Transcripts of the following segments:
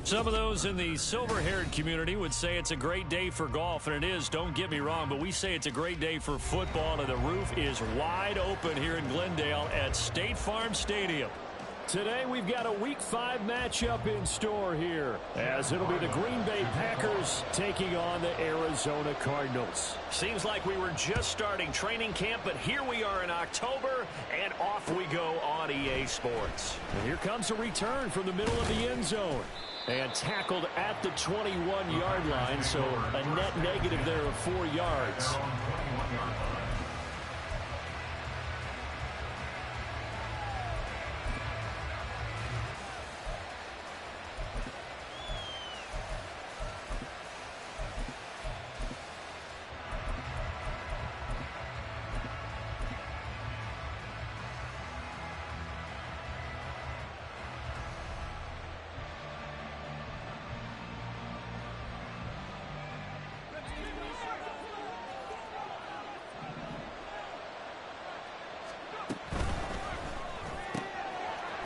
Some of those in the silver-haired community would say it's a great day for golf, and it is, don't get me wrong, but we say it's a great day for football, and the roof is wide open here in Glendale at State Farm Stadium. Today we've got a Week 5 matchup in store here, as it'll be the Green Bay Packers taking on the Arizona Cardinals. Seems like we were just starting training camp, but here we are in October, and off we go on EA Sports. And here comes a return from the middle of the end zone. And tackled at the 21-yard line, so a net negative there of 4 yards.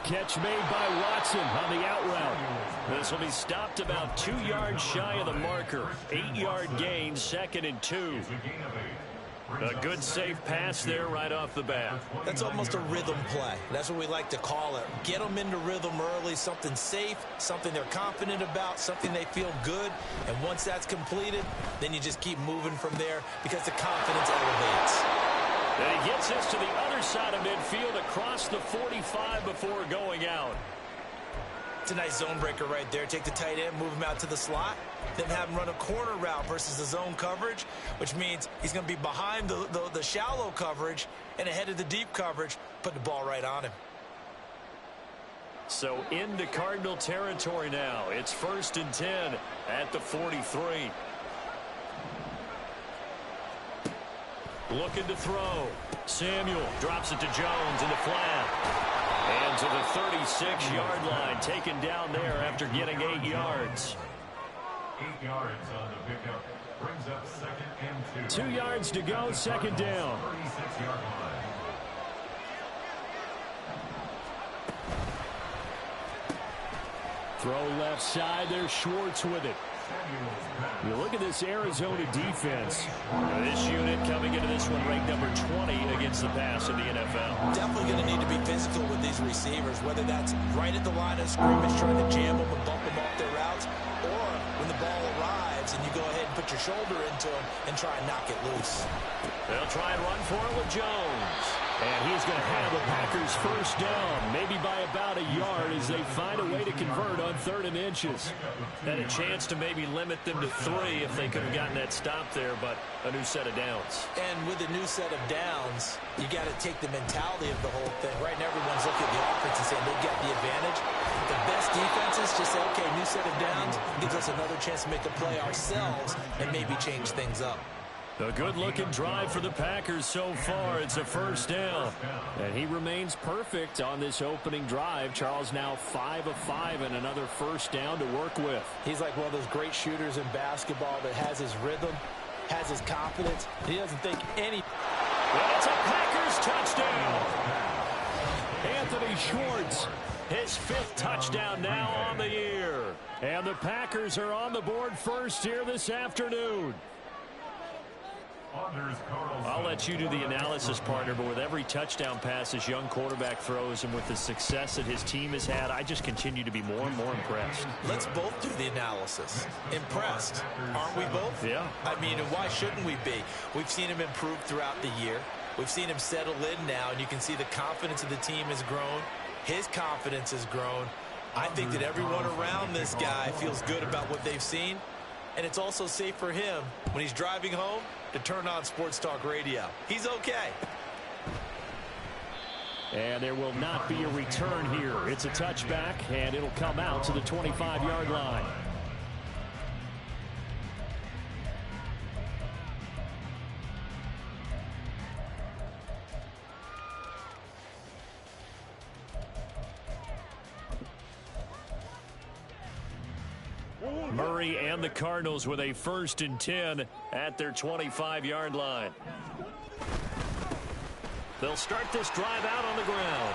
Catch made by Watson on the out route. This will be stopped about 2 yards shy of the marker. 8-yard gain, 2nd and 2. A good safe pass there right off the bat. That's almost a rhythm play. That's what we like to call it. Get them into rhythm early, something safe, something they're confident about, something they feel good. And once that's completed, then you just keep moving from there because the confidence elevates. And he gets this to the other side of midfield across the 45 before going out. It's a nice zone breaker right there. Take the tight end, move him out to the slot, then have him run a corner route versus the zone coverage, which means he's going to be behind the shallow coverage and ahead of the deep coverage, put the ball right on him. So into Cardinal territory now. It's 1st and 10 at the 43. Looking to throw. Samuel drops it to Jones in the flat. And to the 36-yard line, taken down there after getting 8 yards. 8 yards on the pickup. Brings up 2nd and 2. 2 yards to go, 2nd down. 36-yard line. Throw left side, there's Schwartz with it. You look at this Arizona defense. This unit coming into this one ranked number 20 against the pass in the NFL. Definitely going to need to be physical with these receivers, whether that's right at the line of scrimmage trying to jam them and bump them off their routes, or when the ball arrives and you go ahead and put your shoulder into them and try and knock it loose. They'll try and run for it with Jones. And he's going to have the Packers first down, maybe by about a yard as they find a way to convert on 3rd and inches. Had a chance to maybe limit them to 3 if they could have gotten that stop there, but a new set of downs. And with a new set of downs, you got to take the mentality of the whole thing. Right now, everyone's looking at the offense and saying they've got the advantage. The best defenses just say, okay, new set of downs gives us another chance to make a play ourselves and maybe change things up. A good-looking drive for the Packers so far. It's a 1st down. And he remains perfect on this opening drive. Charles now 5 of 5 and another 1st down to work with. He's like one of those great shooters in basketball that has his rhythm, has his confidence. He doesn't think any... Well, it's a Packers touchdown. Anthony Schwartz, his 5th touchdown now on the year. And the Packers are on the board first here this afternoon. I'll let you do the analysis, partner, but with every touchdown pass this young quarterback throws and with the success that his team has had, I just continue to be more and more impressed. Let's both do the analysis. Impressed. Aren't we both? Yeah. I mean, and why shouldn't we be? We've seen him improve throughout the year. We've seen him settle in now, and you can see the confidence of the team has grown. His confidence has grown. I think that everyone around this guy feels good about what they've seen, and it's also safe for him when he's driving home to turn on Sports Talk Radio. He's okay. And there will not be a return here. It's a touchback, and it'll come out to the 25-yard line. Murray and the Cardinals with a 1st and 10 at their 25-yard line. They'll start this drive out on the ground.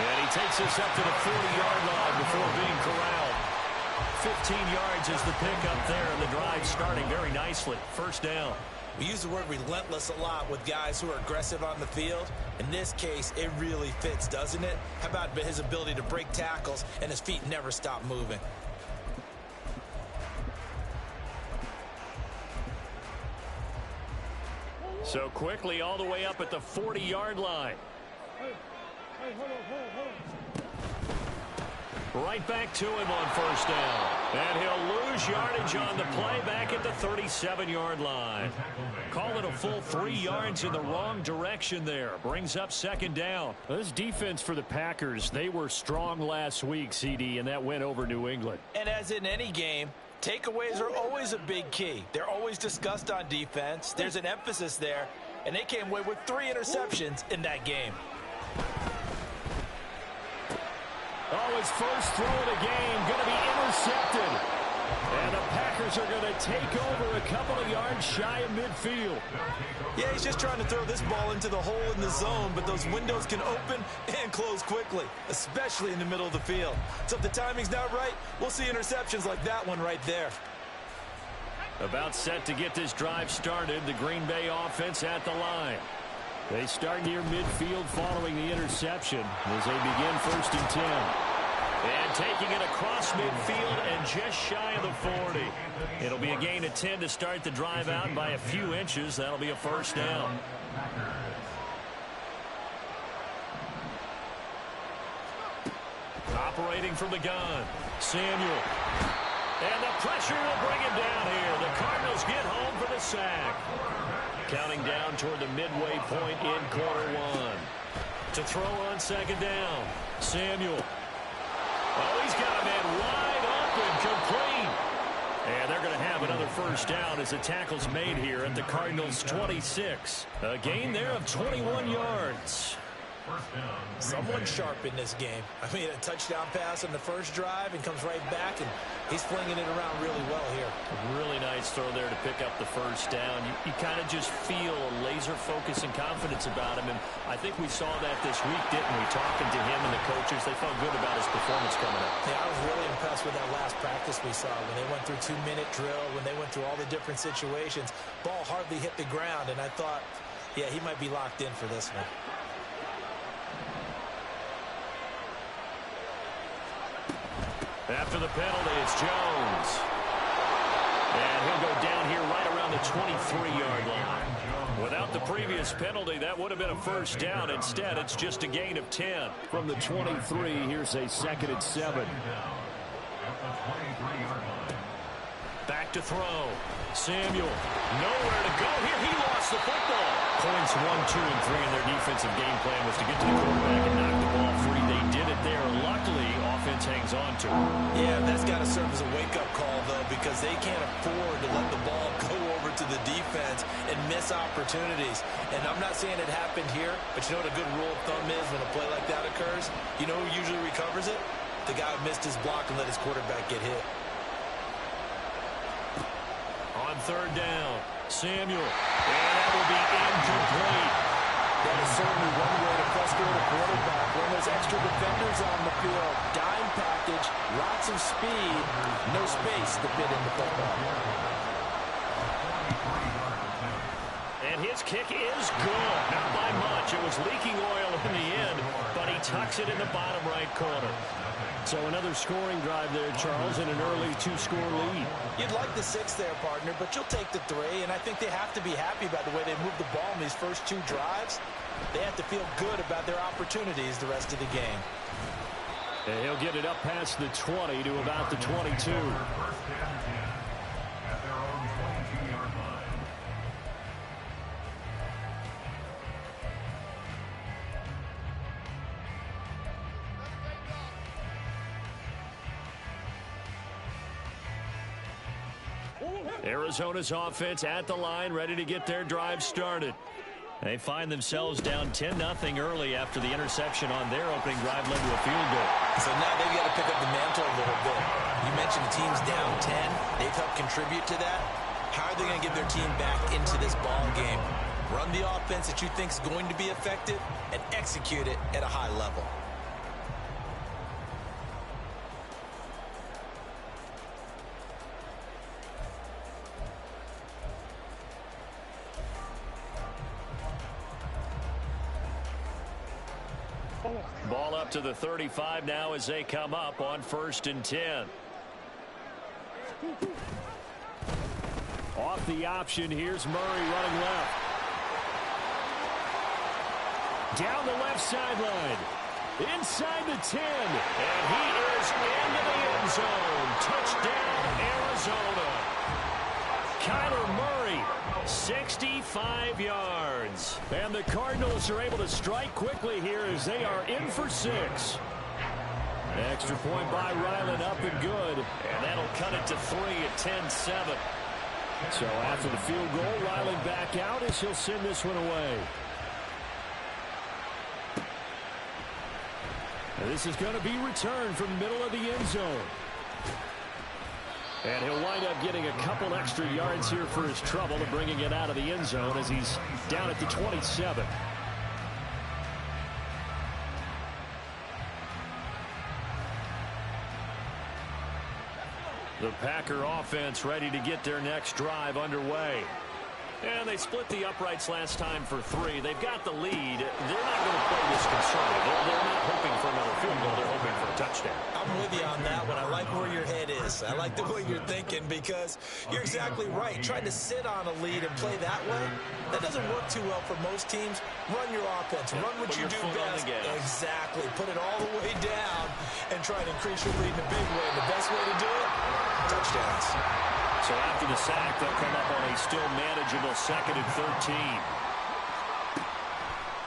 And he takes us up to the 40-yard line before being corralled. 15 yards is the pickup there, and the drive starting very nicely. 1st down. We use the word relentless a lot with guys who are aggressive on the field. In this case, it really fits, doesn't it? How about his ability to break tackles and his feet never stop moving? So quickly all the way up at the 40-yard line. Right back to him on 1st down. And he'll lose yardage on the play back at the 37-yard line. Call it a full 3 yards in the wrong direction there. Brings up 2nd down. This defense for the Packers, they were strong last week, CD, and that went over New England. And as in any game, takeaways are always a big key. They're always discussed on defense. There's an emphasis there, and they came away with 3 interceptions in that game. Oh, his first throw of the game going to be intercepted. And the Packers are going to take over a couple of yards shy of midfield. Yeah, he's just trying to throw this ball into the hole in the zone, but those windows can open and close quickly, especially in the middle of the field. So if the timing's not right, we'll see interceptions like that one right there. About set to get this drive started, the Green Bay offense at the line. They start near midfield following the interception as they begin 1st and 10. And taking it across midfield and just shy of the 40. It'll be a gain of 10 to start the drive out by a few inches. That'll be a 1st down. Operating from the gun, Samuel. And the pressure will bring him down here. The Cardinals get home for the sack. Counting down toward the midway point in Q1. To throw on 2nd down, Samuel. Oh, he's got a man wide open, complete. And they're going to have another 1st down as the tackle's made here at the Cardinals' 26. A gain there of 21 yards. Someone sharp in this game. I mean, a touchdown pass on the first drive and comes right back, and he's flinging it around really well here. Really nice throw there to pick up the 1st down. You kind of just feel a laser focus and confidence about him, and I think we saw that this week, didn't we? Talking to him and the coaches, they felt good about his performance coming up. Yeah, I was really impressed with that last practice we saw when they went through 2-minute drill, when they went through all the different situations. Ball hardly hit the ground, and I thought, yeah, he might be locked in for this one. After the penalty, it's Jones. And he'll go down here right around the 23-yard line. Without the previous penalty, that would have been a 1st down. Instead, it's just a gain of 10. From the 23, here's a 2nd and 7. Back to throw. Samuel, nowhere to go here. He lost the football. Points 1, 2, and 3 in their defensive game plan was to get to the quarterback and knock the ball free. They did it there. Luckily, offense hangs on to it. Yeah, that's got to serve as a wake-up call, though, because they can't afford to let the ball go over to the defense and miss opportunities. And I'm not saying it happened here, but you know what a good rule of thumb is when a play like that occurs? You know who usually recovers it? The guy who missed his block and let his quarterback get hit. On 3rd down, Samuel. And that will be incomplete. That is certainly one way to frustrate a quarterback when there's extra defenders on the field. Dime package, lots of speed, no space to fit in the football. And his kick is good. Not by much. It was leaking oil in the end, but he tucks it in the bottom right corner. So another scoring drive there, Charles, and an early 2-score lead. You'd like the 6 there, partner, but you'll take the 3, and I think they have to be happy about the way they moved the ball in these first 2 drives. They have to feel good about their opportunities the rest of the game. And he'll get it up past the 20 to about the 22. Arizona's offense at the line, ready to get their drive started. They find themselves down 10-0 early after the interception on their opening drive led to a field goal. So now they've got to pick up the mantle a little bit. You mentioned the team's down 10. They've helped contribute to that. How are they going to get their team back into this ball game? Run the offense that you think is going to be effective and execute it at a high level. Ball up to the 35 now as they come up on 1st and 10. Off the option, here's Murray running left. Down the left sideline. Inside the 10. And he is into the end zone. Touchdown, Arizona. Kyler Murray, 65 yards. And the Cardinals are able to strike quickly here as they are in for 6. Extra point by Ryland, up and good. And that'll cut it to 3 at 10-7. So after the field goal, Ryland back out as he'll send this one away. And this is going to be returned from the middle of the end zone. And he'll wind up getting a couple extra yards here for his trouble and bringing it out of the end zone as he's down at the 27. The Packer offense ready to get their next drive underway. And they split the uprights last time for 3. They've got the lead. They're not going to play this conservative. They're not hoping for another field goal. They're hoping for a touchdown. I'm with you on that one. I like where your head is. I like the way you're thinking because you're exactly right. Trying to sit on a lead and play that way, that doesn't work too well for most teams. Run your offense. Run what you do best. Exactly. Put it all the way down and try to increase your lead in a big way. The best way to do it, touchdowns. So after the sack, they'll come up on a still manageable 2nd and 13.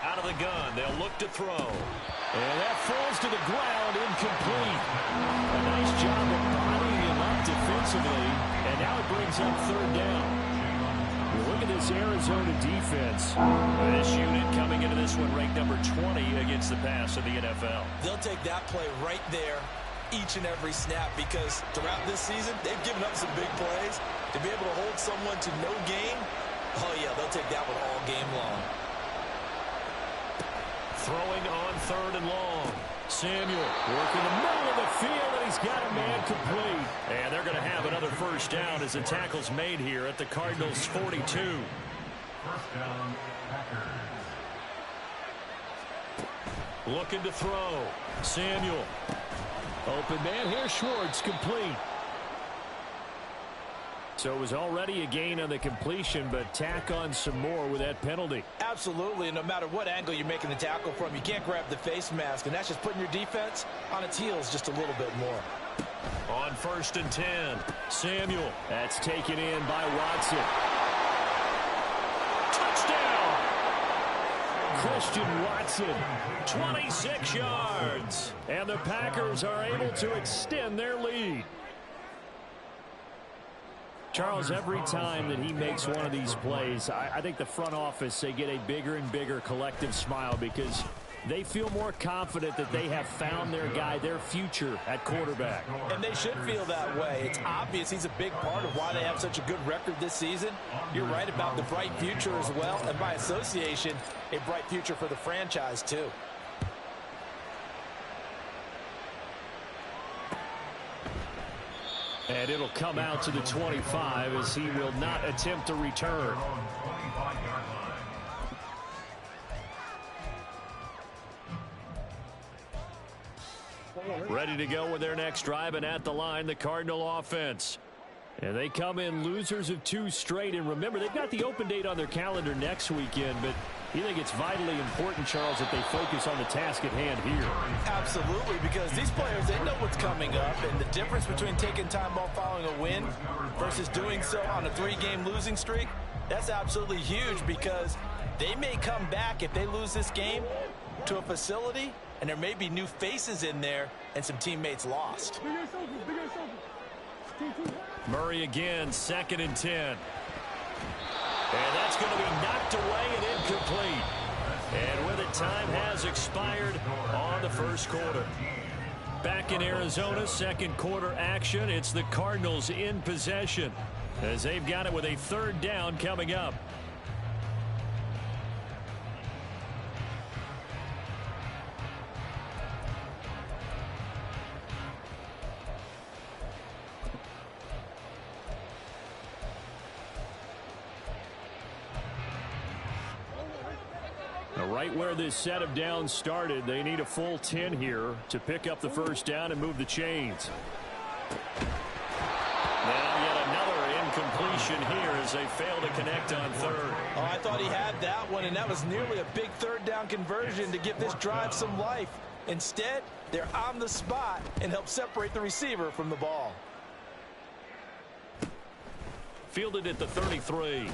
Out of the gun, they'll look to throw. And that falls to the ground, incomplete. A nice job of bodying him up defensively. And now it brings up 3rd down. You look at this Arizona defense. This unit coming into this one ranked number 20 against the pass in the NFL. They'll take that play right there each and every snap because throughout this season, they've given up some big plays. To be able to hold someone to no gain, oh yeah, they'll take that one all game long. Throwing on 3rd and long. Samuel working the middle of the field, and he's got a man complete. And they're going to have another 1st down as the tackle's made here at the Cardinals' 42. 1st down, Packers. Looking to throw. Samuel. Open man here, Schwartz, complete. So it was already a gain on the completion, but tack on some more with that penalty. Absolutely, and no matter what angle you're making the tackle from, you can't grab the face mask, and that's just putting your defense on its heels just a little bit more. On 1st and 10, Samuel. That's taken in by Watson. Touchdown! Christian Watson, 26 yards. And the Packers are able to extend their lead. Charles, every time that he makes one of these plays, I think the front office, they get a bigger and bigger collective smile because they feel more confident that they have found their guy, their future at quarterback. And they should feel that way. It's obvious he's a big part of why they have such a good record this season. You're right about the bright future as well, and by association, a bright future for the franchise too. And it'll come out to the 25 as he will not attempt to return. Ready to go with their next drive, and at the line, the Cardinal offense. And they come in losers of 2 straight. And remember, they've got the open date on their calendar next weekend, but you think it's vitally important, Charles, that they focus on the task at hand here? Absolutely, because these players, they know what's coming up, and the difference between taking time off following a win versus doing so on a 3-game losing streak, that's absolutely huge because they may come back if they lose this game to a facility, and there may be new faces in there and some teammates lost. Murray again, 2nd and 10. And that's going to be knocked away and incomplete. And with it, time has expired on the first quarter. Back in Arizona, second quarter action. It's the Cardinals in possession as they've got it with a 3rd down coming up. Right where this set of downs started, they need a full 10 here to pick up the 1st down and move the chains. Now yet another incompletion here as they fail to connect on 3rd. Oh, I thought he had that one, and that was nearly a big 3rd down conversion to give this drive some life. Instead, they're on the spot and help separate the receiver from the ball. Fielded at the 33.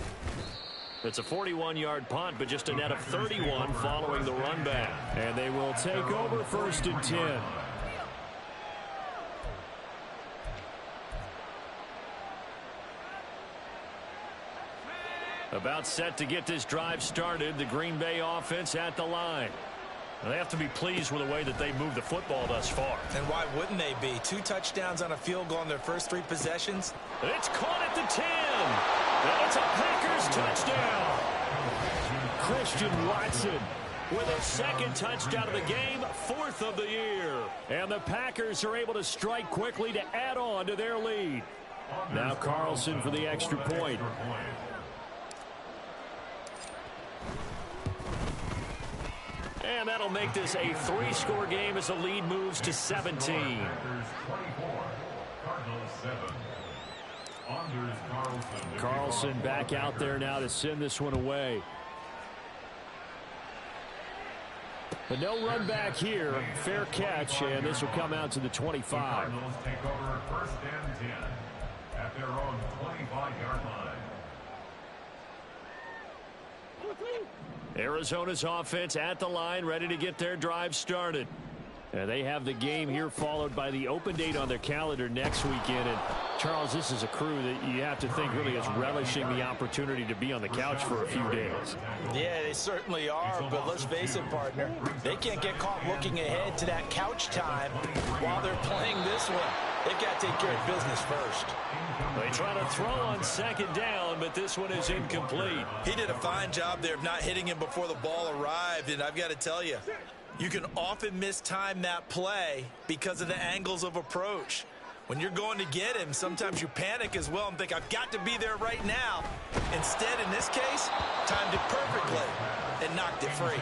It's a 41-yard punt, but just a net of 31 following the run back. And they will take over 1st and 10. About set to get this drive started. The Green Bay offense at the line. They have to be pleased with the way that they moved the football thus far. And why wouldn't they be? 2 touchdowns on a field goal in their first 3 possessions. It's caught at the 10. And it's a Packers touchdown. Christian Watson with a 2nd touchdown of the game, 4th of the year. And the Packers are able to strike quickly to add on to their lead. Now Carlson for the extra point. And that'll make this a 3-score game as the lead moves to 17. Carlson back out there now to send this one away. But no run back here. Fair catch, and this will come out to the 25. Cardinals take over 1st and 10 at their own 25-yard line. Arizona's offense at the line, ready to get their drive started. And they have the game here followed by the open date on their calendar next weekend. And Charles, this is a crew that you have to think really is relishing the opportunity to be on the couch for a few days. Yeah, they certainly are, but let's face it, partner. They can't get caught looking ahead to that couch time while they're playing this one. They've got to take care of business first. They try to throw on 2nd down, but this one is incomplete. He did a fine job there of not hitting him before the ball arrived, and I've got to tell you, you can often mistime that play because of the angles of approach. When you're going to get him, sometimes you panic as well and think, I've got to be there right now. Instead, in this case, timed it perfectly and knocked it free.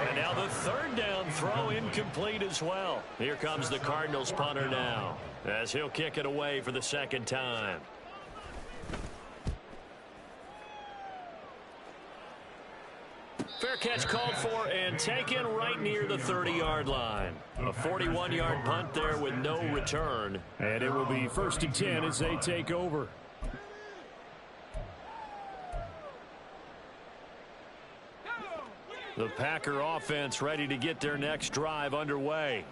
And now the 3rd down throw incomplete as well. Here comes the Cardinals punter now as he'll kick it away for the 2nd time. Fair catch called for and taken right near the 30-yard line. A 41-yard punt there with no return. And it will be 1st and 10 as they take over. The Packer offense ready to get their next drive underway.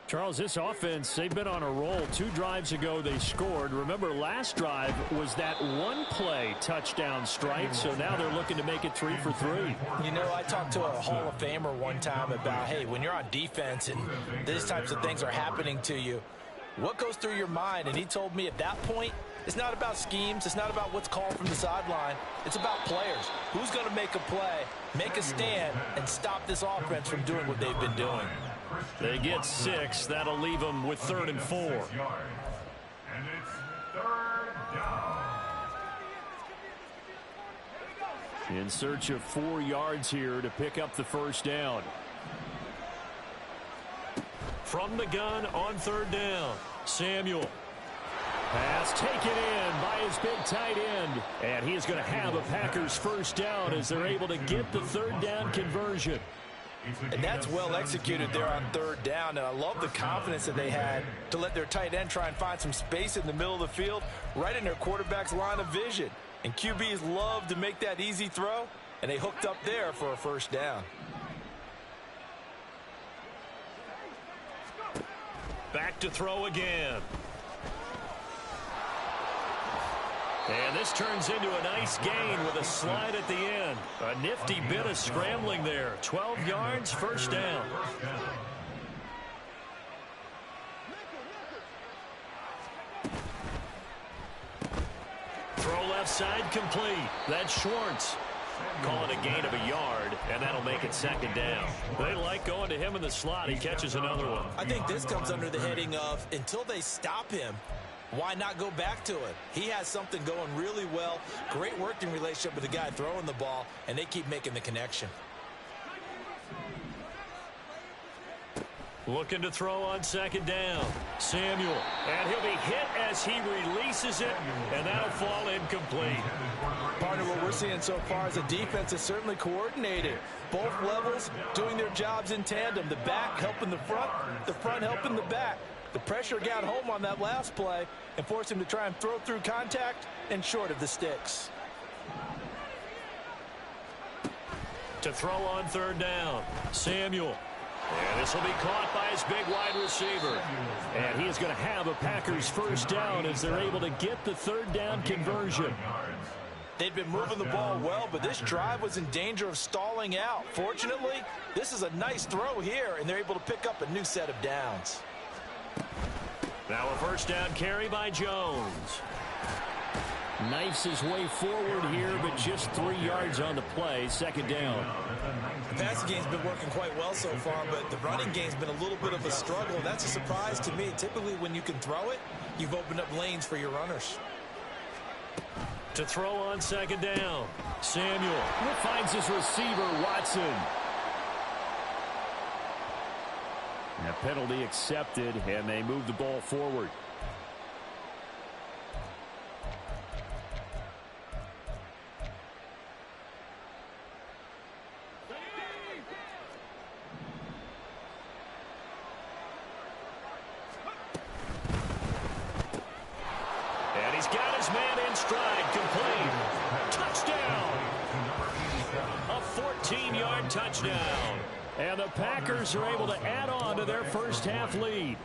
Charles, this offense, they've been on a roll. 2 drives ago, they scored. Remember, last drive was that 1-play touchdown strike, so now they're looking to make it 3 for 3. You know, I talked to a Hall of Famer one time about, hey, when you're on defense and these types of things are happening to you, what goes through your mind? And he told me at that point, it's not about schemes. It's not about what's called from the sideline. It's about players. Who's going to make a play, make a stand, and stop this offense from doing what they've been doing. They get 6. That'll leave them with 3rd and 4. And it's 3rd down. In search of 4 yards here to pick up the 1st down. From the gun on 3rd down, Samuel. Pass taken in by his big tight end. And he is going to have a Packers 1st down as they're able to get the 3rd down conversion. And that's well executed there on 3rd down. And I love the confidence that they had to let their tight end try and find some space in the middle of the field, right in their quarterback's line of vision. And QBs love to make that easy throw, and they hooked up there for a 1st down. Back to throw again. And this turns into a nice gain with a slide at the end. A nifty bit of scrambling there. 12 yards, first down. Throw left side complete. That's Schwartz. Call it a gain of a yard, and that'll make it second down. They like going to him in the slot. He catches another one. I think this comes under the heading of until they stop him, why not go back to it? He has something going really well. Great working relationship with the guy throwing the ball, and they keep making the connection. Looking to throw on second down. Samuel. And he'll be hit as he releases it, and that'll fall incomplete. Partner, what we're seeing so far is the defense is certainly coordinated. Both levels doing their jobs in tandem. The back helping the front helping the back. The pressure got home on that last play and forced him to try and throw through contact and short of the sticks. To throw on third down. Samuel. And this will be caught by his big wide receiver. And he is going to have a Packers first down as they're able to get the third down conversion. They'd been moving the ball well, but this drive was in danger of stalling out. Fortunately, this is a nice throw here, and they're able to pick up a new set of downs. Now a first down carry by Jones. Knifes his way forward here, but just 3 yards on the play. Second down. The passing game's been working quite well so far, but the running game's been a little bit of a struggle. That's a surprise to me. Typically, when you can throw it, you've opened up lanes for your runners. To throw on second down. Samuel finds his receiver, Watson. A penalty accepted, and they move the ball forward. And he's got his man in stride, complete. Touchdown! A 14-yard touchdown. And the Packers are able to add on to their first half lead.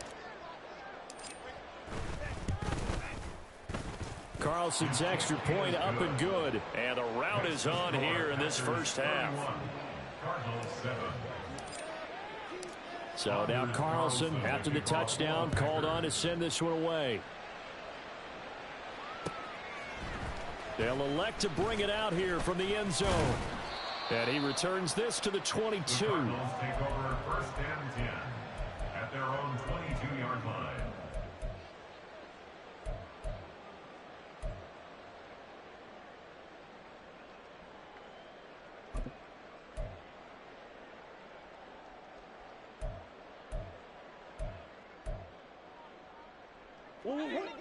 Carlson's extra point up and good. And the rout is on here in this first half. So now Carlson, after the touchdown, called on to send this one away. They'll elect to bring it out here from the end zone. And he returns this to the 22. The Cardinals take over first and 10 at their own 22-yard line.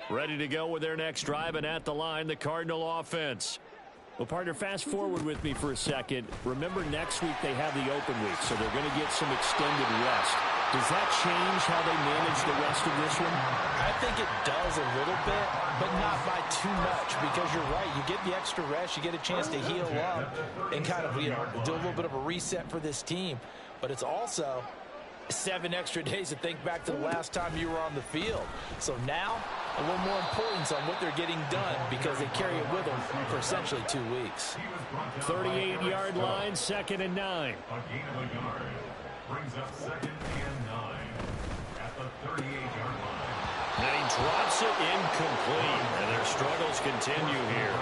Ready to go with their next drive, and at the line, the Cardinal offense. Well, partner, fast forward with me for a second. Remember, next week they have the open week, so they're going to get some extended rest. Does that change how they manage the rest of this one? I think it does a little bit, but not by too much, because you're right. You get the extra rest, you get a chance to heal up and kind of, do a little bit of a reset for this team. But it's also 7 extra days to think back to the last time you were on the field. So now, a little more importance on what they're getting done because they carry it with them for essentially 2 weeks. 38-yard line, 2nd and 9. A gain of a yard brings up 2nd and 9 at the 38-yard line. And he drops it incomplete, and their struggles continue here.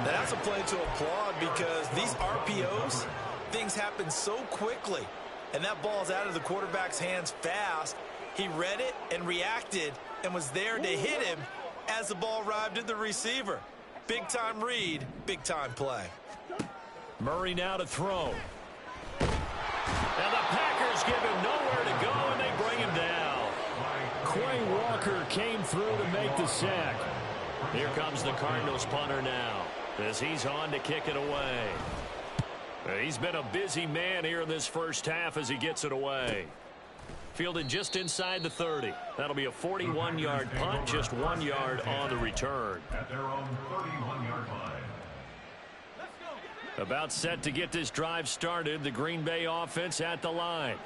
Now, that's a play to applaud because these RPOs, things happen so quickly. And that ball's out of the quarterback's hands fast. He read it and reacted and was there to hit him as the ball arrived at the receiver. Big-time read, big-time play. Murray now to throw. And the Packers give him nowhere to go, and they bring him down. Quay Walker came through to make the sack. Here comes the Cardinals punter now as he's on to kick it away. He's been a busy man here in this first half as he gets it away. Fielded just inside the 30. That'll be a 41-yard punt, just 1 yard on the return. At their own 31-yard line. About set to get this drive started. The Green Bay offense at the line.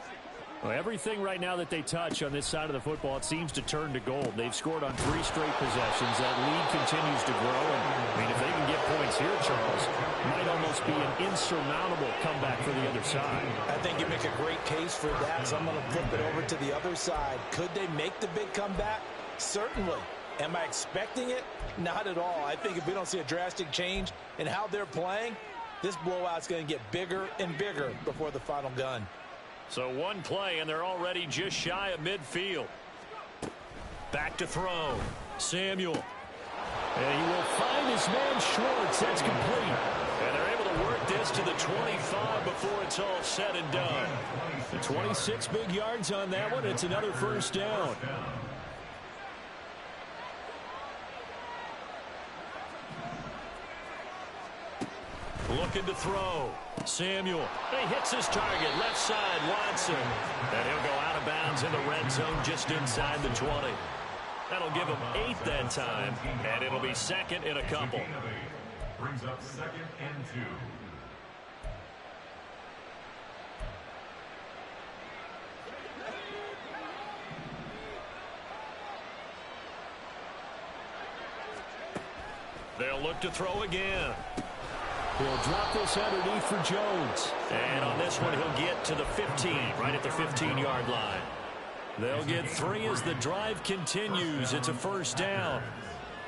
Well, everything right now that they touch on this side of the football, it seems to turn to gold. They've scored on 3 straight possessions. That lead continues to grow. And, I mean, if they can get points here, Charles, it might almost be an insurmountable comeback for the other side. I think you make a great case for that, so I'm going to flip it over to the other side. Could they make the big comeback? Certainly. Am I expecting it? Not at all. I think if we don't see a drastic change in how they're playing, this blowout's going to get bigger and bigger before the final gun. So one play, and they're already just shy of midfield. Back to throw. Samuel. And he will find his man Schwartz. That's complete. And they're able to work this to the 25 before it's all said and done. The 26 big yards on that one. It's another first down. Looking to throw. Samuel. He hits his target. Left side, Watson. And he'll go out of bounds in the red zone just inside the 20. That'll give him 8 that time. And it'll be second in a couple. Brings up 2nd and 2. They'll look to throw again. He'll drop this underneath for Jones. And on this one, he'll get to the 15, right at the 15-yard line. They'll get 3 as the drive continues. It's a first down.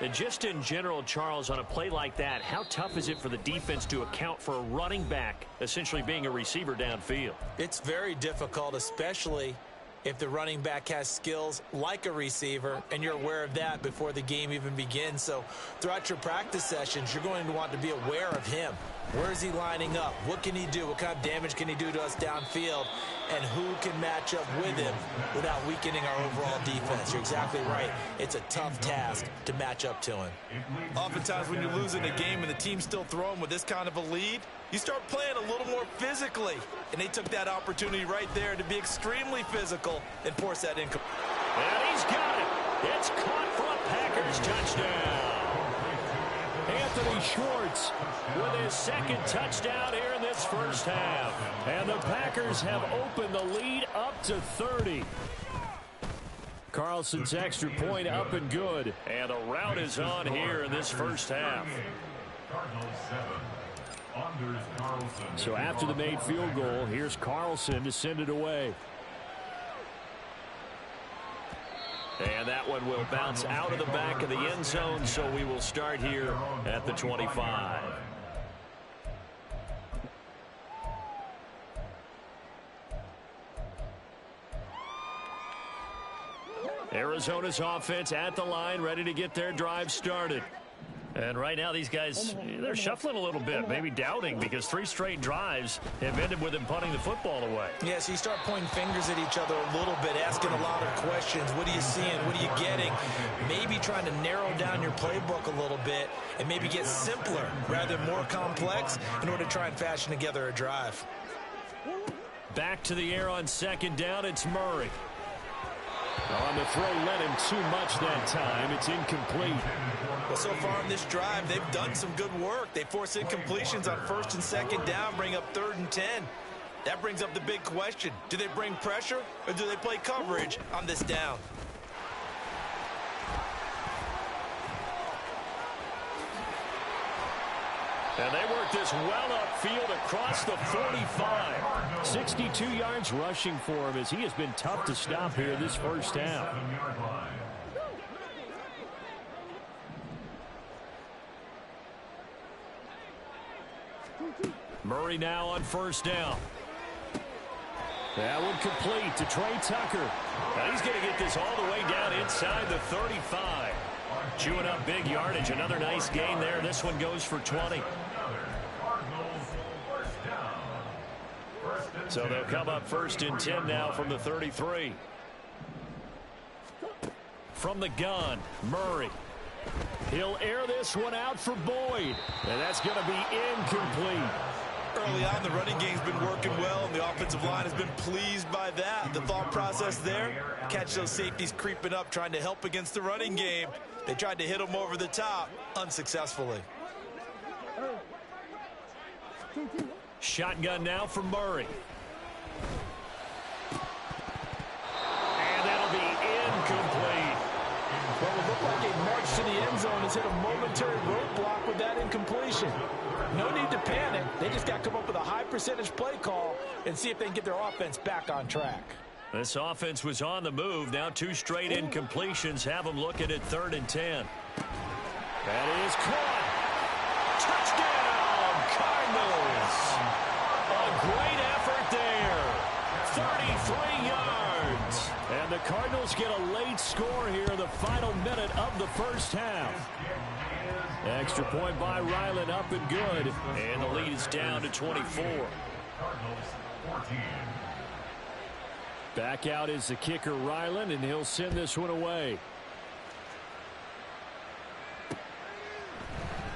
And just in general, Charles, on a play like that, how tough is it for the defense to account for a running back essentially being a receiver downfield? It's very difficult, especially if the running back has skills like a receiver, and you're aware of that before the game even begins. So throughout your practice sessions, you're going to want to be aware of him. Where is he lining up? What can he do? What kind of damage can he do to us downfield? And who can match up with him without weakening our overall defense? You're exactly right. It's a tough task to match up to him. Oftentimes when you're losing a game and the team's still throwing with this kind of a lead, you start playing a little more physically. And they took that opportunity right there to be extremely physical and force that income. And he's got it. It's caught for a Packers touchdown. Anthony Schwartz with his second touchdown here in this first half. And the Packers have opened the lead up to 30. Carlson's extra point up and good. And the route is on here in this first half. So after the made field goal, here's Carlson to send it away. And that one will bounce out of the back of the end zone, so we will start here at the 25. Arizona's offense at the line, ready to get their drive started. And right now, these guys, they're shuffling a little bit, maybe doubting, because 3 straight drives have ended with them punting the football away. Yeah, so you start pointing fingers at each other a little bit, asking a lot of questions. What are you seeing? What are you getting? Maybe trying to narrow down your playbook a little bit and maybe get simpler rather than more complex in order to try and fashion together a drive. Back to the air on second down, it's Murray. On the throw, led him too much that time. It's incomplete. Well, so far in this drive, they've done some good work. They force incompletions on first and second down, bring up 3rd and 10. That brings up the big question. Do they bring pressure or do they play coverage on this down? And they work this well upfield across the 45. 62 yards rushing for him as he has been tough to stop here this first half. Murray now on first down. That one complete to Trey Tucker. Now he's going to get this all the way down inside the 35. Chewing up big yardage. Another nice gain there. This one goes for 20. So they'll come up 1st and 10 now from the 33. From the gun, Murray. He'll air this one out for Boyd. And that's going to be incomplete. Early on, the running game's been working well, and the offensive line has been pleased by that. The thought process there, catch those safeties creeping up, trying to help against the running game. They tried to hit them over the top, unsuccessfully. Shotgun now for Murray. Cardinals hit a momentary roadblock with that incompletion. No need to panic. They just got to come up with a high percentage play call and see if they can get their offense back on track. This offense was on the move. Now 2 straight incompletions have them looking at 3rd and 10. That is caught. Touchdown, Cardinals. A great effort there. 33 yards. And the Cardinals get a late score here in the final minute of the first half. Extra point by Ryland, up and good. And the lead is down to 24. Back out is the kicker, Ryland, and he'll send this one away.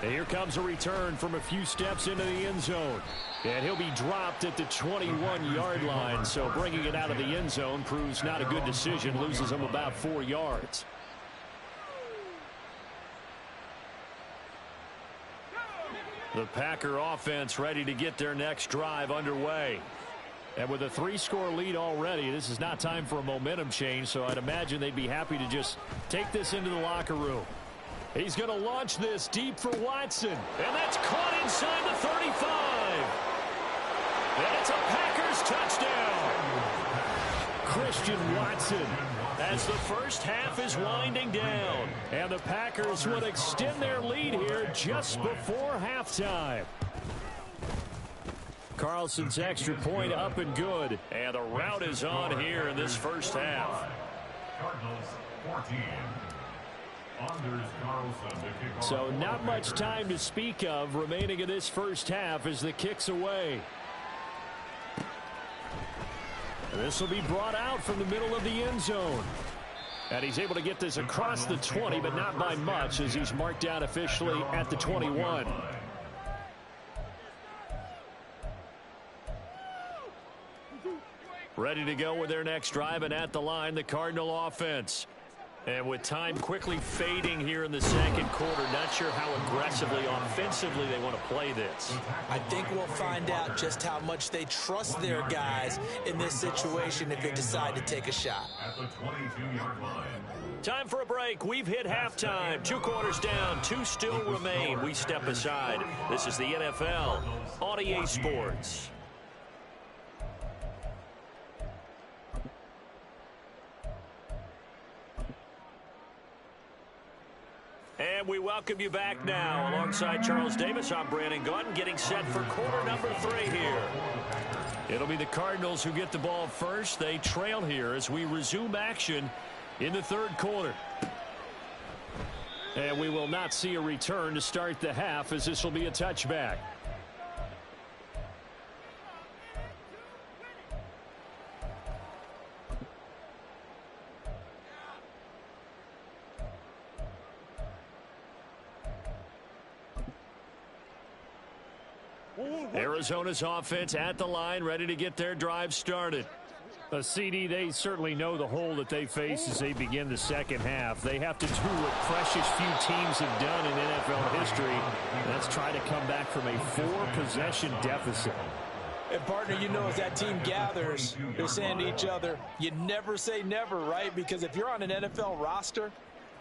And here comes a return from a few steps into the end zone. And he'll be dropped at the 21-yard line. So bringing it out of the end zone proves not a good decision. Loses him about 4 yards. The Packer offense ready to get their next drive underway. And with a 3-score lead already, this is not time for a momentum change, so I'd imagine they'd be happy to just take this into the locker room. He's going to launch this deep for Watson. And that's caught inside the 35. And it's a Packers touchdown. Christian Watson, as the first half is winding down. And the Packers would extend their lead here just before halftime. Carlson's extra point up and good. And the route is on here in this first half. Cardinals 14. So not much time to speak of remaining in this first half as the kick's away. And this will be brought out from the middle of the end zone. And he's able to get this across the 20, but not by much, as he's marked down officially at the 21. Ready to go with their next drive, and at the line, the Cardinal offense. And with time quickly fading here in the second quarter, not sure how aggressively, offensively they want to play this. I think we'll find out just how much they trust their guys in this situation if they decide to take a shot. At the 22-yard line. Time for a break. We've hit halftime. 2 quarters down, 2 still remain. We step aside. This is the NFL on EA Sports. And we welcome you back now. Alongside Charles Davis, I'm Brandon Gunn, getting set for quarter number 3 here. It'll be the Cardinals who get the ball first. They trail here as we resume action in the third quarter. And we will not see a return to start the half, as this will be a touchback. Arizona's offense at the line, ready to get their drive started. A CD, they certainly know the hole that they face as they begin the second half. They have to do what precious few teams have done in NFL history, and that's try to come back from a 4-possession deficit. And, partner, you know, as that team gathers, they're saying to each other, you never say never, right? Because if you're on an NFL roster,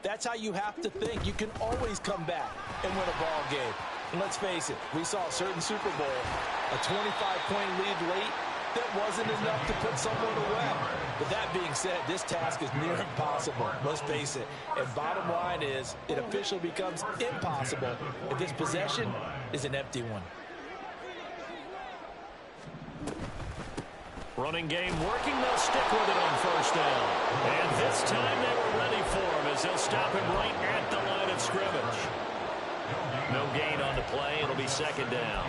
that's how you have to think. You can always come back and win a ball game. And let's face it, we saw a certain Super Bowl, a 25-point lead late, that wasn't enough to put someone away. But that being said, this task is near impossible. Let's face it. And bottom line is, it officially becomes impossible if this possession is an empty one. Running game working, they'll stick with it on first down. And this time they were ready for him as they'll stop him right at the line of scrimmage. No gain on the play. It'll be second down.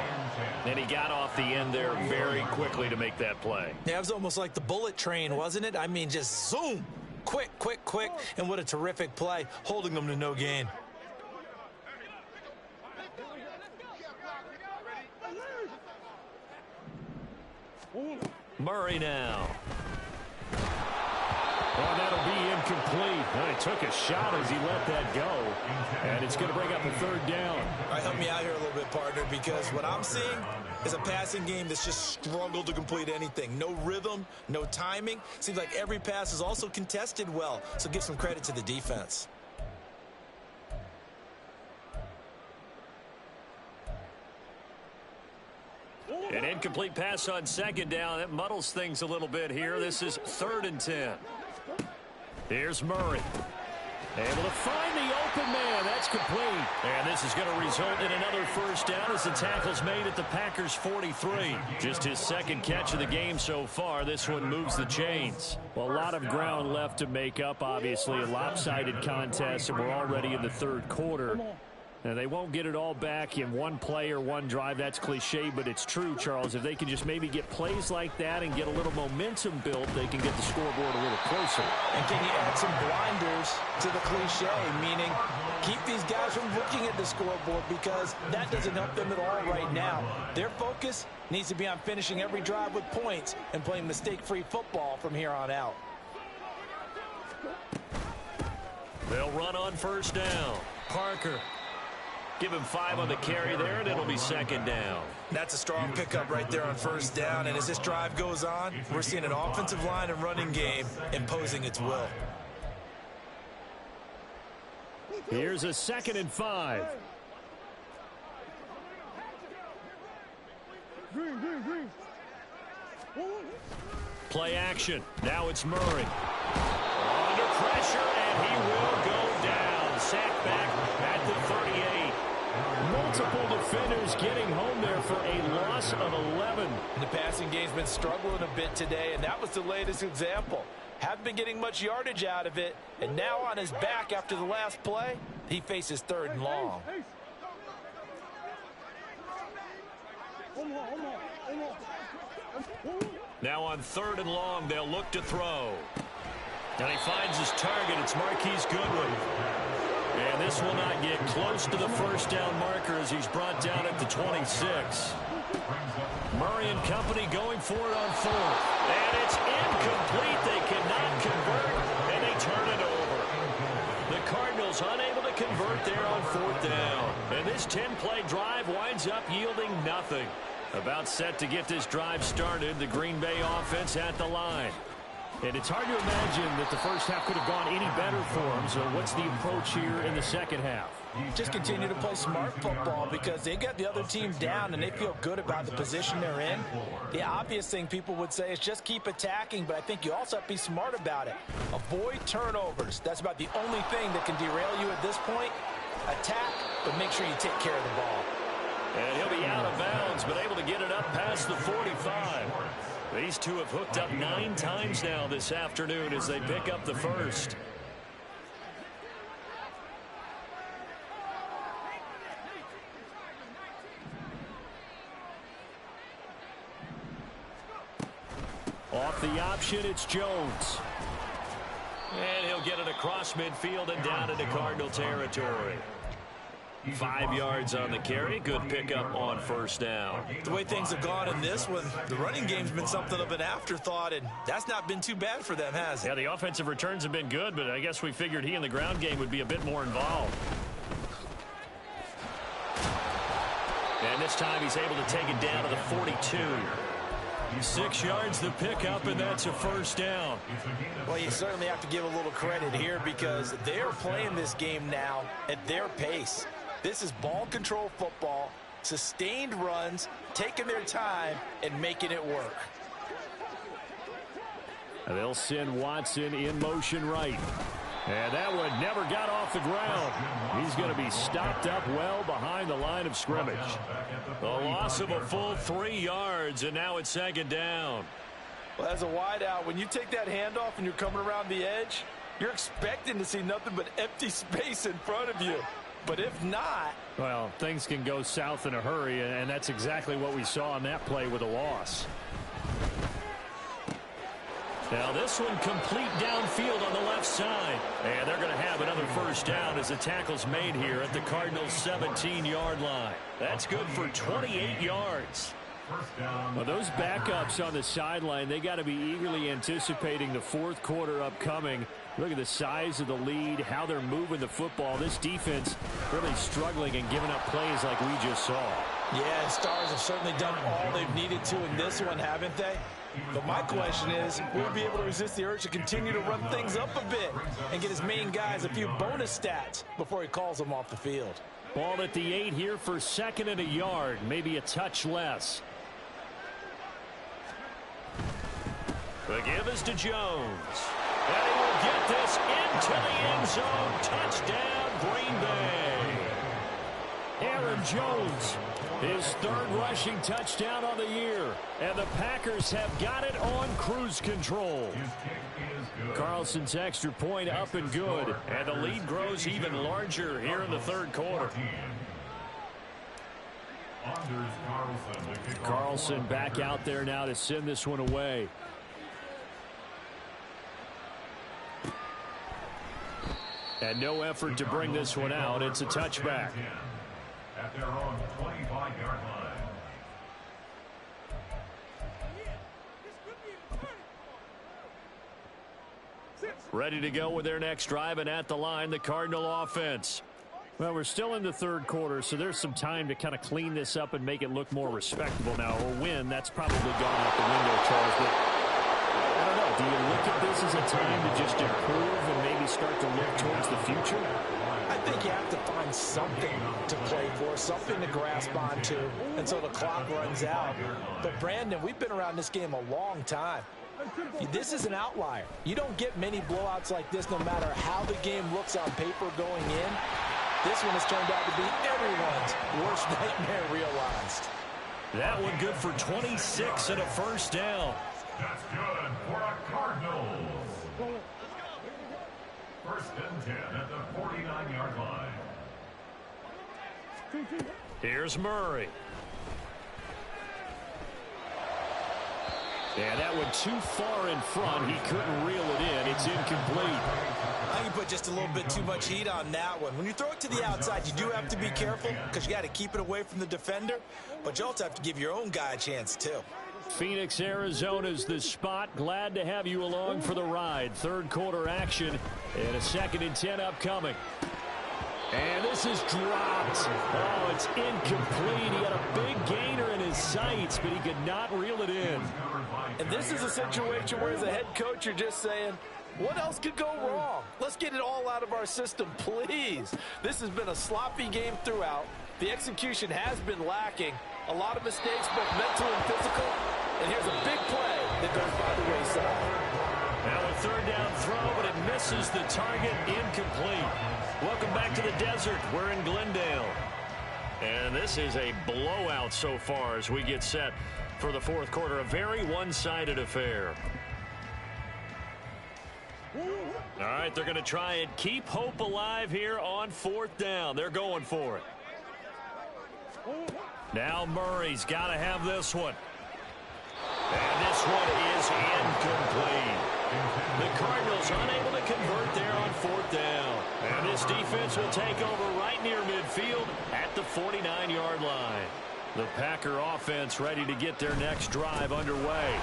And he got off the end there very quickly to make that play. Yeah, it was almost like the bullet train, wasn't it? I mean, just zoom. Quick, quick, quick. And what a terrific play, holding them to no gain. Murray now. Oh, that'll be incomplete. Well, he took a shot as he let that go. And it's going to bring up a third down. All right, help me out here a little bit, partner, because what I'm seeing is a passing game that's just struggled to complete anything. No rhythm, no timing. Seems like every pass is also contested well, so give some credit to the defense. An incomplete pass on second down. That muddles things a little bit here. This is 3rd and 10. Here's Murray. Able to find the open man. That's complete. And this is going to result in another first down as the tackle's made at the Packers' 43. Just his second catch of the game so far. This one moves the chains. Well, a lot of ground left to make up, obviously. A lopsided contest, and we're already in the 3rd quarter. Now, they won't get it all back in one play or one drive. That's cliche, but it's true, Charles. If they can just maybe get plays like that and get a little momentum built, they can get the scoreboard a little closer. And can you add some blinders to the cliche, meaning keep these guys from looking at the scoreboard because that doesn't help them at all right now. Their focus needs to be on finishing every drive with points and playing mistake-free football from here on out. They'll run on first down. Parker. Give him 5 on the carry there, and it'll be 2nd down. That's a strong pickup right there on first down. And as this drive goes on, we're seeing an offensive line and running game imposing its will. Here's a 2nd and 5. Play action. Now it's Murray. Under pressure, and he will go down. Sacked back at the 38. Multiple defenders getting home there for a loss of 11. The passing game's been struggling a bit today, and that was the latest example. Haven't been getting much yardage out of it, and now on his back after the last play, he faces 3rd and long. Now on 3rd and long, they'll look to throw. And he finds his target. It's Marquise Goodwin. And this will not get close to the first down marker as he's brought down at the 26. Murray and company going for it on 4th. And it's incomplete. They cannot convert, and they turn it over. The Cardinals unable to convert there on 4th down. And this 10-play drive winds up yielding nothing. About set to get this drive started, the Green Bay offense at the line. And it's hard to imagine that the first half could have gone any better for them. So what's the approach here in the second half? Just continue to play smart football because they got the other team down and they feel good about the position they're in. The obvious thing people would say is just keep attacking, but I think you also have to be smart about it. Avoid turnovers. That's about the only thing that can derail you at this point. Attack, but make sure you take care of the ball. And he'll be out of bounds, but able to get it up past the 45. These two have hooked up 9 times now this afternoon as they pick up the first. Off the option, it's Jones. And he'll get it across midfield and down into Cardinal territory. 5 yards on the carry. Good pickup on first down. The way things have gone in this one, the running game's been something of an afterthought, and that's not been too bad for them, has it? Yeah, the offensive returns have been good, but I guess we figured he in the ground game would be a bit more involved. And this time he's able to take it down to the 42. 6 yards the pickup, and that's a first down. Well, you certainly have to give a little credit here because they are playing this game now at their pace. This is ball control football, sustained runs, taking their time, and making it work. They'll send Watson in motion right. And that one never got off the ground. He's going to be stopped up well behind the line of scrimmage. A loss of a full 3 yards, and now it's 2nd down. Well, as a wideout, when you take that handoff and you're coming around the edge, you're expecting to see nothing but empty space in front of you. But if not... Well, things can go south in a hurry, and that's exactly what we saw on that play with a loss. Now this one complete downfield on the left side. And they're going to have another first down as the tackle's made here at the Cardinals' 17-yard line. That's good for 28 yards. Well, those backups on the sideline, they got to be eagerly anticipating the 4th quarter upcoming. Look at the size of the lead, how they're moving the football. This defense really struggling and giving up plays like we just saw. Yeah, Stars have certainly done all they've needed to in this one, haven't they? But my question is, will we be able to resist the urge to continue to run things up a bit and get his main guys a few bonus stats before he calls them off the field? Ball at the 8 here for 2nd and a yard, maybe a touch less. The give is to Jones. And he will get this into the end zone. Touchdown, Green Bay. Aaron Jones, his third rushing touchdown on the year. And the Packers have got it on cruise control. Carlson's extra point up and good. And the lead grows even larger here in the third quarter. Carlson back out there now to send this one away. And no effort to bring this one out. It's a touchback. At their own 25-yard line. Ready to go with their next drive, and at the line, the Cardinal offense. Well, we're still in the third quarter, so there's some time to kind of clean this up and make it look more respectable now. Or win, that's probably gone out the window, Charles. But I don't know. Do you look at this as a time to just improve and maybe start to look towards the future? I think you have to find something to play for, something to grasp onto until the clock runs out. But, Brandon, we've been around this game a long time. This is an outlier. You don't get many blowouts like this no matter how the game looks on paper going in. This one has turned out to be everyone's worst nightmare realized. That one good for 26 and a first down. That's good for a Cardinals. First and 10 at the 49-yard line. Here's Murray. Yeah, that one too far in front. He couldn't reel it in. It's incomplete. I think you put just a little bit too much heat on that one. When you throw it to the outside, you do have to be careful because you got to keep it away from the defender. But you also have to give your own guy a chance, too. Phoenix, Arizona's the spot. Glad to have you along for the ride. Third quarter action and a 2nd and 10 upcoming. And this is dropped. Oh, it's incomplete. He had a big gainer in his sights, but he could not reel it in. And this is a situation where as a head coach, you're just saying, what else could go wrong? Let's get it all out of our system, please. This has been a sloppy game throughout. The execution has been lacking. A lot of mistakes, both mental and physical. And here's a big play that goes by the wayside. Now a third down throw, but it misses the target. Incomplete. Welcome back to the desert. We're in Glendale. And this is a blowout so far as we get set for the fourth quarter. A very one-sided affair. All right, they're going to try and keep hope alive here on 4th down. They're going for it. Now Murray's got to have this one. And this one is incomplete. The Cardinals unable to convert there on 4th down. And this defense will take over right near midfield at the 49-yard line. The Packer offense ready to get their next drive underway.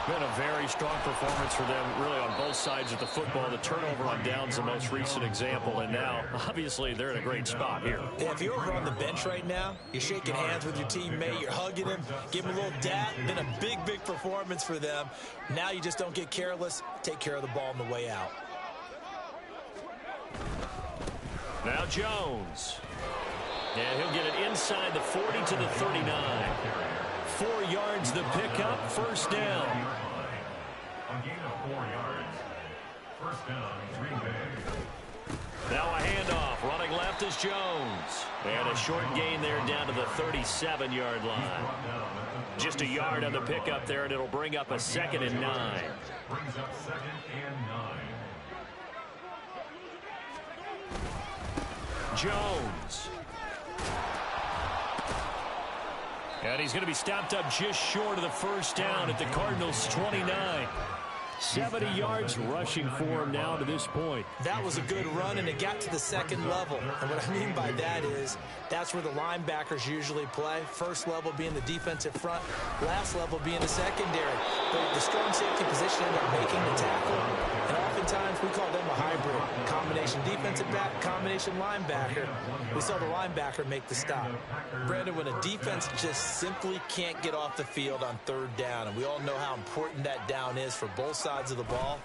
Been a very strong performance for them, really, on both sides of the football. The turnover on downs the most recent example, and now, obviously, they're in a great spot here. Yeah, if you're over on the bench right now, you're shaking hands with your teammate, you're hugging him, give him a little dap. Been a big, big performance for them. Now you just don't get careless. Take care of the ball on the way out. Now Jones. Yeah, he'll get it inside the 40 to the 39. 4 yards the pickup, first down. A gain of 4 yards. First down, Green Bay. Now a handoff. Running left is Jones. And a short gain there down to the 37-yard line. Just a yard on the pickup there, and it'll bring up a 2nd and 9. Brings up 2nd and 9. Jones. And he's going to be stopped up just short of the first down at the Cardinals' 29. 70 yards rushing for him now to this point. That was a good run, and it got to the 2nd level. And what I mean by that is that's where the linebackers usually play. First level being the defensive front, last level being the secondary. But the strong safety position ended up making the tackle. And oftentimes we call them a hybrid. Combination defensive back, combination linebacker. We saw the linebacker make the stop. Brandon, when a defense just simply can't get off the field on 3rd down, and we all know how important that down is for both sides of the ball,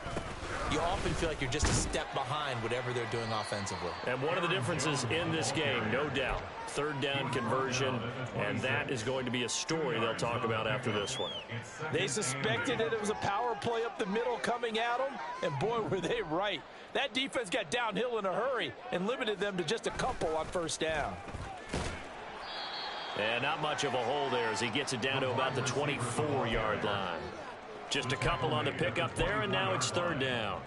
you often feel like you're just a step behind whatever they're doing offensively. And one of the differences in this game, no doubt, third down conversion, and that is going to be a story they'll talk about after this one. They suspected that it was a power play up the middle coming at them, and boy, were they right. That defense got downhill in a hurry and limited them to just a couple on first down. And not much of a hole there as he gets it down to about the 24-yard line. Just a couple on the pickup there, and now it's third down.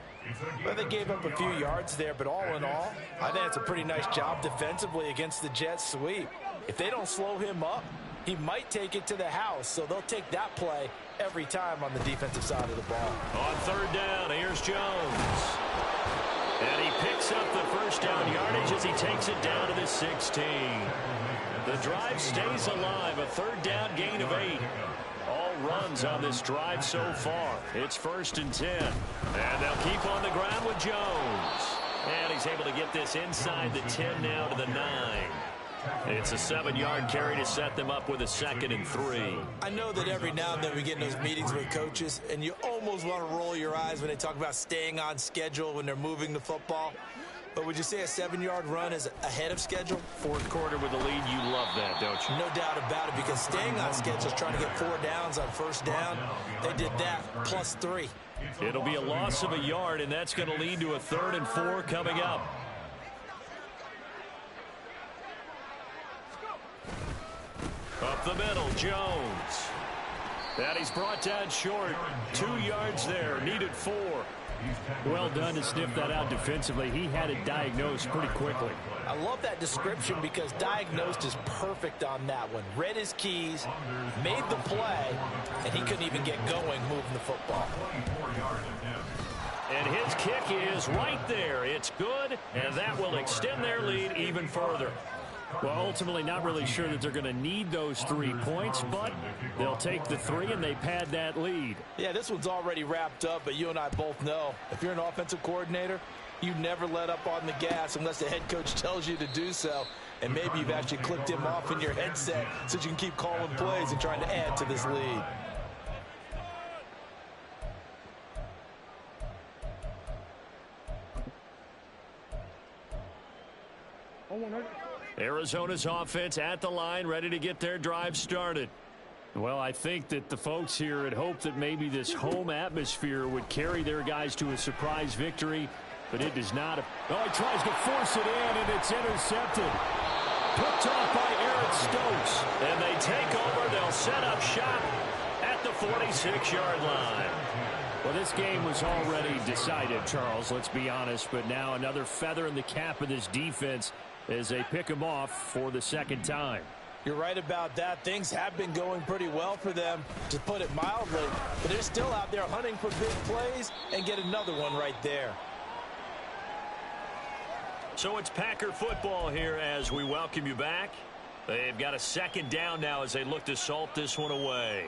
Well, they gave up a few yards there, but all in all, I think it's a pretty nice job defensively against the Jets sweep. If they don't slow him up, he might take it to the house, so they'll take that play every time on the defensive side of the ball. On third down, here's Jones. And he picks up the first down yardage as he takes it down to the 16. The drive stays alive, a third down gain of 8. All runs on this drive so far. It's 1st and 10. And they'll keep on the ground with Jones. And he's able to get this inside the 10 now to the 9. It's a 7-yard carry to set them up with a 2nd and 3. I know that every now and then we get in those meetings with coaches, and you almost want to roll your eyes when they talk about staying on schedule when they're moving the football. But would you say a 7-yard run is ahead of schedule? Fourth quarter with the lead, you love that, don't you? No doubt about it, because staying on schedule is trying to get 4 downs on first down. They did that, plus 3. It'll be a loss of a yard, and that's going to lead to a 3rd and 4 coming up. Up the middle, Jones. And he's brought down short. 2 yards there, needed 4. Well done to sniff that out defensively. He had it diagnosed pretty quickly. I love that description because diagnosed is perfect on that one. Read his keys, made the play, and he couldn't even get going moving the football. And his kick is right there. It's good, and that will extend their lead even further. Well, ultimately not really sure that they're going to need those 3 points, but they'll take the 3 and they pad that lead. Yeah, this one's already wrapped up, but you and I both know if you're an offensive coordinator, you never let up on the gas unless the head coach tells you to do so. And maybe you've actually clicked him off in your headset so you can keep calling plays and trying to add to this lead. Arizona's offense at the line, ready to get their drive started. Well, I think that the folks here had hoped that maybe this home atmosphere would carry their guys to a surprise victory, but it does not. Oh, he tries to force it in, and it's intercepted. Picked off by Eric Stokes. And they take over. They'll set up shop at the 46-yard line. Well, this game was already decided, Charles, let's be honest, but now another feather in the cap of this defense as they pick them off for the 2nd time. You're right about that. Things have been going pretty well for them, to put it mildly, but they're still out there hunting for big plays and get another one right there. So it's Packer football here as we welcome you back. They've got a 2nd down now as they look to salt this one away.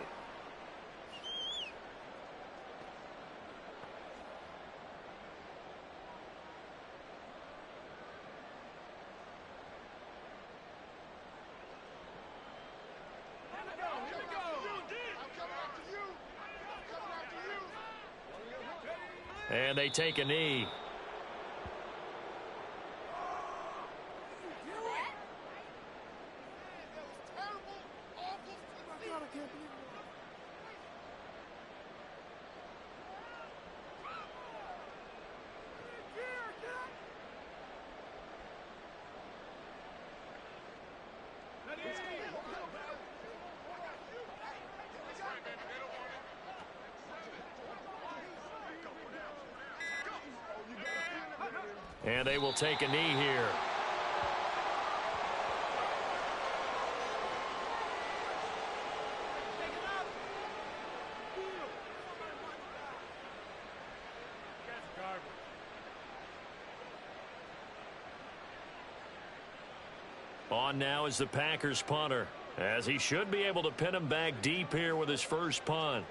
And they take a knee. And they will take a knee here. On now is the Packers punter, as he should be able to pin him back deep here with his first punt.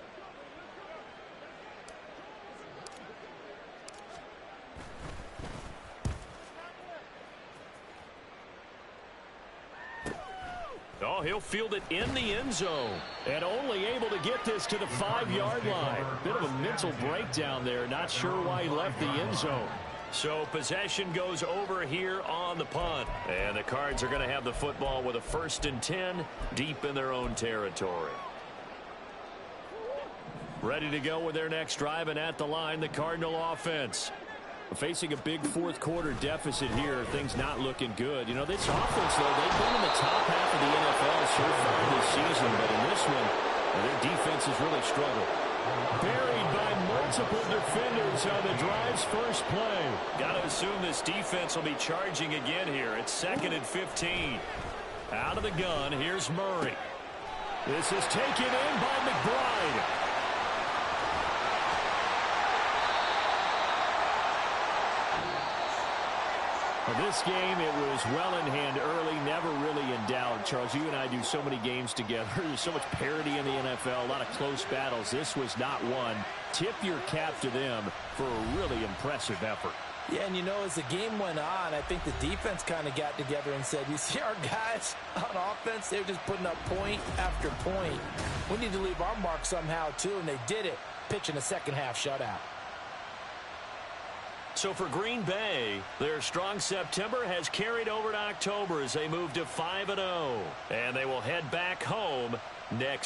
Oh, he'll field it in the end zone. And only able to get this to the 5-yard line. Bit of a mental breakdown there. Not sure why he left the end zone. So possession goes over here on the punt. And the Cards are going to have the football with a 1st and 10 deep in their own territory. Ready to go with their next drive, and at the line, the Cardinal offense. Facing a big fourth-quarter deficit here, things not looking good. You know, this offense, though, they've been in the top half of the NFL so far this season, but in this one, their defense has really struggled. Buried by multiple defenders on the drive's first play. Got to assume this defense will be charging again here. It's 2nd and 15. Out of the gun, here's Murray. This is taken in by McBride. This game, it was well in hand early, never really in doubt. Charles, you and I do so many games together. There's so much parity in the NFL, a lot of close battles. This was not one. Tip your cap to them for a really impressive effort. Yeah, and you know, as the game went on, I think the defense kind of got together and said, you see our guys on offense, they're just putting up point after point. We need to leave our mark somehow, too, and they did it, pitching a second-half shutout. So for Green Bay, their strong September has carried over to October as they move to 5-0. And they will head back home next